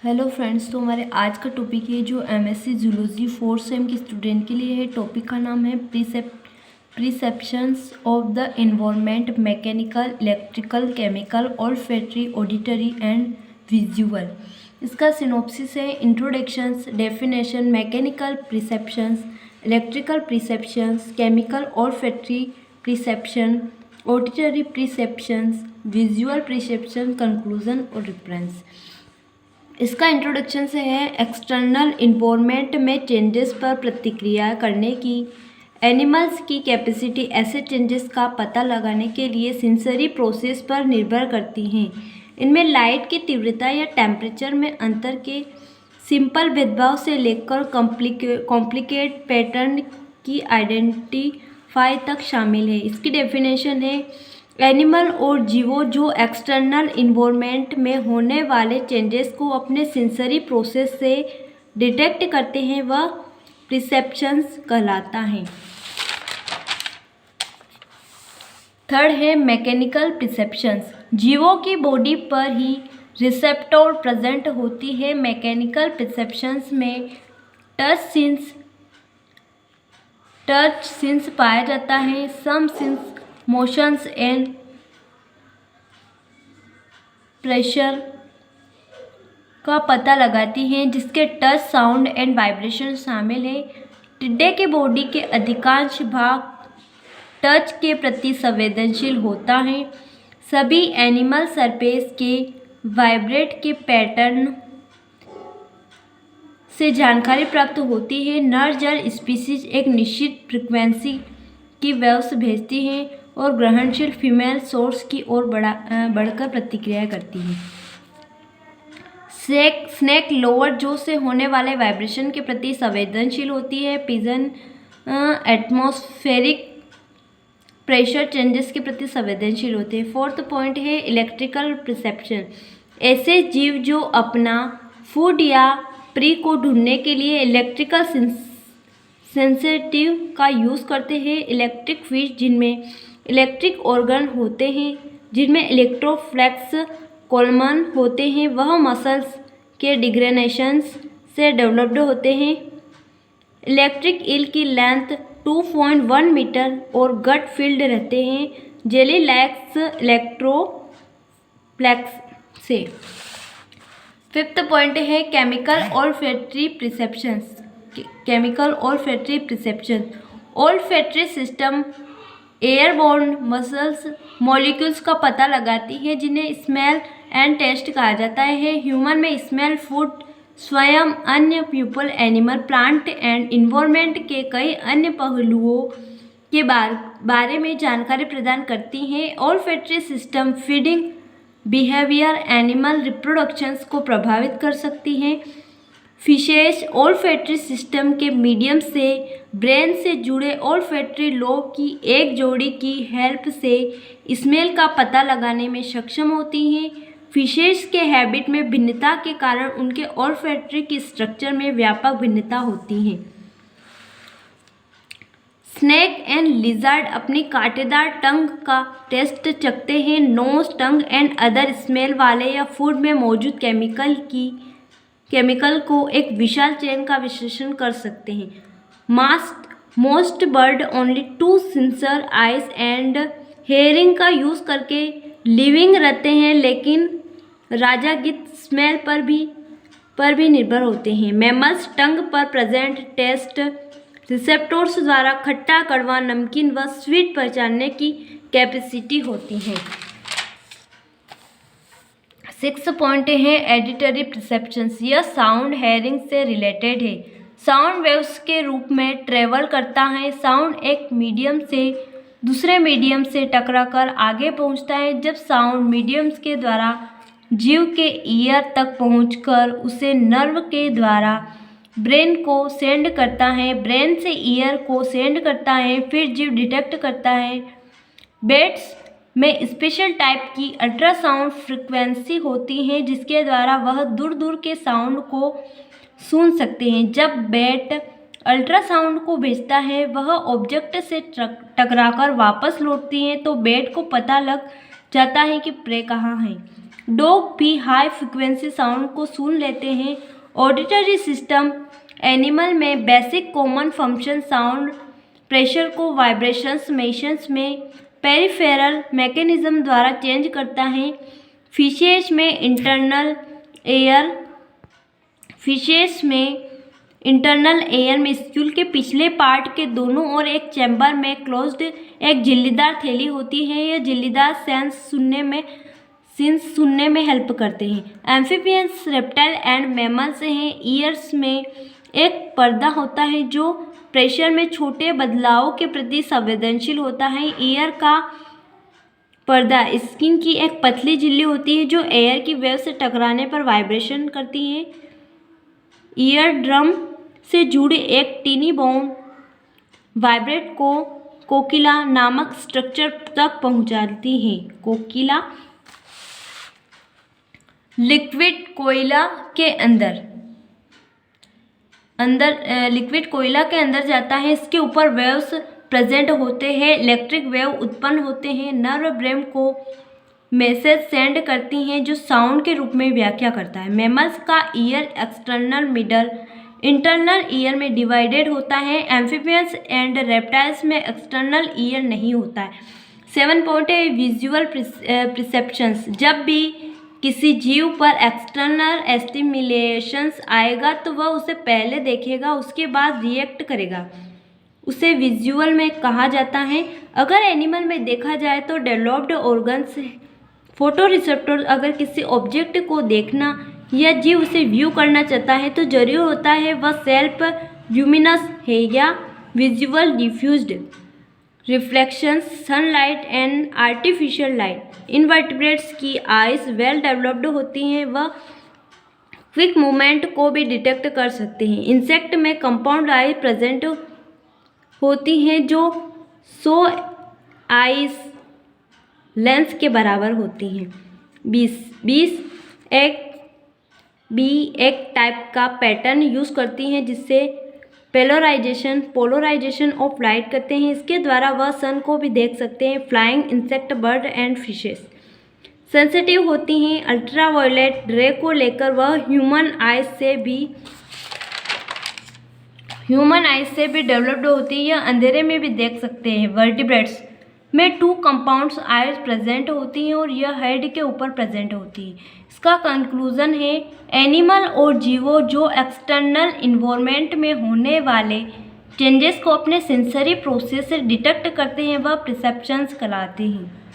Hello friends, तो हमारे आज का टॉपिक है जो एमएससी जूलॉजी 4th सेम के स्टूडेंट के लिए है। टॉपिक का नाम है perceptions of the environment, mechanical, electrical, chemical, olfactory, auditory and visual. इसका सिनॉप्सिस है। Introductions, definition, mechanical perceptions, electrical perceptions, chemical olfactory perception, auditory perceptions, visual perception, conclusion और रेफरेंस। इसका इंट्रोडक्शन से है। एक्सटर्नल इन्वायरमेंट में चेंजेस पर प्रतिक्रिया करने की एनिमल्स की कैपेसिटी ऐसे चेंजेस का पता लगाने के लिए सेंसरी प्रोसेस पर निर्भर करती हैं। इनमें लाइट की तीव्रता या टेम्परेचर में अंतर के सिंपल भेदभाव से लेकर कॉम्प्लिकेट पैटर्न की आइडेंटिफाई तक शामिल है। इसकी डेफिनेशन है। एनिमल और जीवों जो एक्सटर्नल इन्वायरमेंट में होने वाले चेंजेस को अपने सेंसरी प्रोसेस से डिटेक्ट करते हैं वह प्रीसेप्शंस कहलाता है। थर्ड है मैकेनिकल प्रीसेप्शंस। जीवों की बॉडी पर ही रिसेप्टर प्रेजेंट होती है। मैकेनिकल प्रीसेप्शंस में टच सेंस पाया जाता है। Some sense motions and pressure का पता लगाती हैं, जिसके टच, साउंड एंड वाइब्रेशन शामिल है। टिड्डे के बॉडी के अधिकांश भाग टच के प्रति संवेदनशील होता है। सभी एनिमल सरफेस के वाइब्रेट के पैटर्न से जानकारी प्राप्त होती है। नर जल स्पीसीज एक निश्चित फ्रीक्वेंसी की वेव्स भेजती हैं और ग्रहणशील फीमेल सोर्स की ओर बढ़कर प्रतिक्रिया करती है। स्नेक लोअर जो से होने वाले वाइब्रेशन के प्रति संवेदनशील होती है। पिजन एटमॉस्फेरिक प्रेशर चेंजेस के प्रति संवेदनशील होते हैं। फोर्थ पॉइंट है इलेक्ट्रिकल परसेप्शन। ऐसे जीव जो अपना फूड या प्री को ढूंढने के लिए इलेक्ट्रिकल सेंसिटिव का यूज़ करते हैं। इलेक्ट्रिक फिश जिनमें इलेक्ट्रिक ऑर्गन होते हैं, जिनमें इलेक्ट्रोफ्लेक्स कोलमन होते हैं, वह मसल्स के डिग्रेनेशंस से डेवलप्ड होते हैं। इलेक्ट्रिक ईल की लेंथ 2.1 मीटर और गट फील्ड रहते हैं। जेली लैक्स इलेक्ट्रोफ्लेक्स से। फिफ्थ पॉइंट है chemical olfactory perceptions. Chemical olfactory perception. Olfactory system airborne muscles molecules का पता लगाती है, जिन्हें स्मेल एंड टेस्ट कहा जाता है। ह्यूमन में स्मेल फूड स्वयं, अन्य people, animal, plant and environment के कई अन्य पहलुओं के बारे में जानकारी प्रदान करती हैं। Olfactory system feeding behaviour, animal reproductions को प्रभावित कर सकती हैं। फिशेस ऑल्फैक्टरी सिस्टम के मीडियम से ब्रेन से जुड़े ऑल्फैक्टरी लोब की एक जोड़ी की हेल्प से स्मेल का पता लगाने में सक्षम होती हैं। फिशेस के हैबिट में भिन्नता के कारण उनके ऑल्फैक्टरी की स्ट्रक्चर में व्यापक भिन्नता होती है। स्नेक एंड लिजर्ड अपनी कांटेदार टंग का टेस्ट चखते हैं। Nose, tongue and other smell वाले या फूड में मौजूद केमिकल को एक विशाल चेन का विश्लेषण कर सकते हैं। Most bird only 2 sensor eyes and hearing का यूज़ करके लिविंग रहते हैं, लेकिन राजागित स्मेल पर भी निर्भर होते हैं। मैमल्स टंग पर प्रेजेंट टेस्ट रिसेप्टर्स द्वारा खट्टा, कड़वा, नमकीन व स्वीट पहचानने की कैपेसिटी होती है। 6 पॉइंट है एडिटरी परसेप्शंस। यह साउंड हेयरिंग से रिलेटेड है। साउंड वेव्स के रूप में ट्रेवल करता है। साउंड एक मीडियम से दूसरे मीडियम से टकराकर आगे पहुंचता है। जब साउंड मीडियम्स के द्वारा जीव के ईयर तक पहुंचकर उसे नर्व के द्वारा ब्रेन को सेंड करता है, ब्रेन से ईयर को सेंड करता है, फिर जीव डिटेक्ट करता है। बेट्स में स्पेशल टाइप की अल्ट्रासाउंड फ्रिक्वेंसी होती है, जिसके द्वारा वह दूर दूर के साउंड को सुन सकते हैं। जब बैट अल्ट्रासाउंड को भेजता है, वह ऑब्जेक्ट से टकराकर वापस लौटती है, तो बैट को पता लग जाता है कि प्रे कहाँ है। डॉग भी हाई फ्रिक्वेंसी साउंड को सुन लेते हैं। ऑडिटरी सिस्टम एनिमल में basic common function sound pressure को वाइब्रेशंस मेशंस में पेरिफेरल मैकेनिज्म द्वारा चेंज करता है। फिशेस में इंटरनल एयर में स्क्यूल के पिछले पार्ट के दोनों ओर एक चैम्बर में क्लोज्ड एक झिल्लीदार थैली होती है। यह झिल्लीदार सीन्स सुनने में हेल्प करते हैं। एम्फीबियंस, रेप्टाइल एंड मैमल्स हैं। ईयर्स में एक पर्दा होता है जो प्रेशर में छोटे बदलावों के प्रति संवेदनशील होता है। ईयर का पर्दा स्किन की एक पतली झिल्ली होती है जो एयर की वेव से टकराने पर वाइब्रेशन करती है। ईयर ड्रम से जुड़े एक टीनी बोन वाइब्रेट को कोकिला नामक स्ट्रक्चर तक पहुंचाती है। कोकिला लिक्विड कोयला के अंदर जाता है। इसके ऊपर वेव्स प्रेजेंट होते हैं। इलेक्ट्रिक वेव उत्पन्न होते हैं। नर्व ब्रेन को मैसेज सेंड करती हैं जो साउंड के रूप में व्याख्या करता है। मैमल्स का year external, middle, internal ear में डिवाइडेड होता है। एम्फीबियंस एंड रेप्टाइल्स में एक्सटर्नल ईयर नहीं होता है। 7 पॉइंट है विजुअल परसेप्शंस। जब भी किसी जीव पर एक्सटर्नल एस्टिमुलेशंस आएगा तो वह उसे पहले देखेगा, उसके बाद रिएक्ट करेगा। उसे विजुअल में कहा जाता है। अगर एनिमल में देखा जाए तो डेवलप्ड ऑर्गन्स फोटो रिसेप्टर। अगर किसी ऑब्जेक्ट को देखना या जीव उसे व्यू करना चाहता है तो जरूरी होता है वह सेल्फ ल्यूमिनस है या visual diffused reflections, sunlight and artificial light. Invertebrates की आइज वेल डेवलप्ड होती हैं। वह क्विक मूवमेंट को भी डिटेक्ट कर सकते हैं। इंसेक्ट में कंपाउंड आई प्रेजेंट होती हैं जो 100 आइज लेंस के बराबर होती हैं। 20 एक टाइप का पैटर्न यूज़ करती हैं जिससे पोलराइजेशन ऑफ लाइट करते हैं। इसके द्वारा वह सन को भी देख सकते हैं। Flying insect, bird and fishes sensitive होती हैं अल्ट्रावायलेट रे को लेकर। वह ह्यूमन आइज से भी डेवलप्ड होती है। यह अंधेरे में भी देख सकते हैं। वर्टिब्रेट्स में 2 कंपाउंड्स आइज प्रेजेंट होती हैं और यह हेड के ऊपर प्रेजेंट होती है। इसका कंक्लूजन है एनिमल और जीवों जो एक्सटर्नल इन्वायरमेंट में होने वाले चेंजेस को अपने सेंसरी प्रोसेस से डिटेक्ट करते हैं वह परसेप्शंस कहलाते हैं।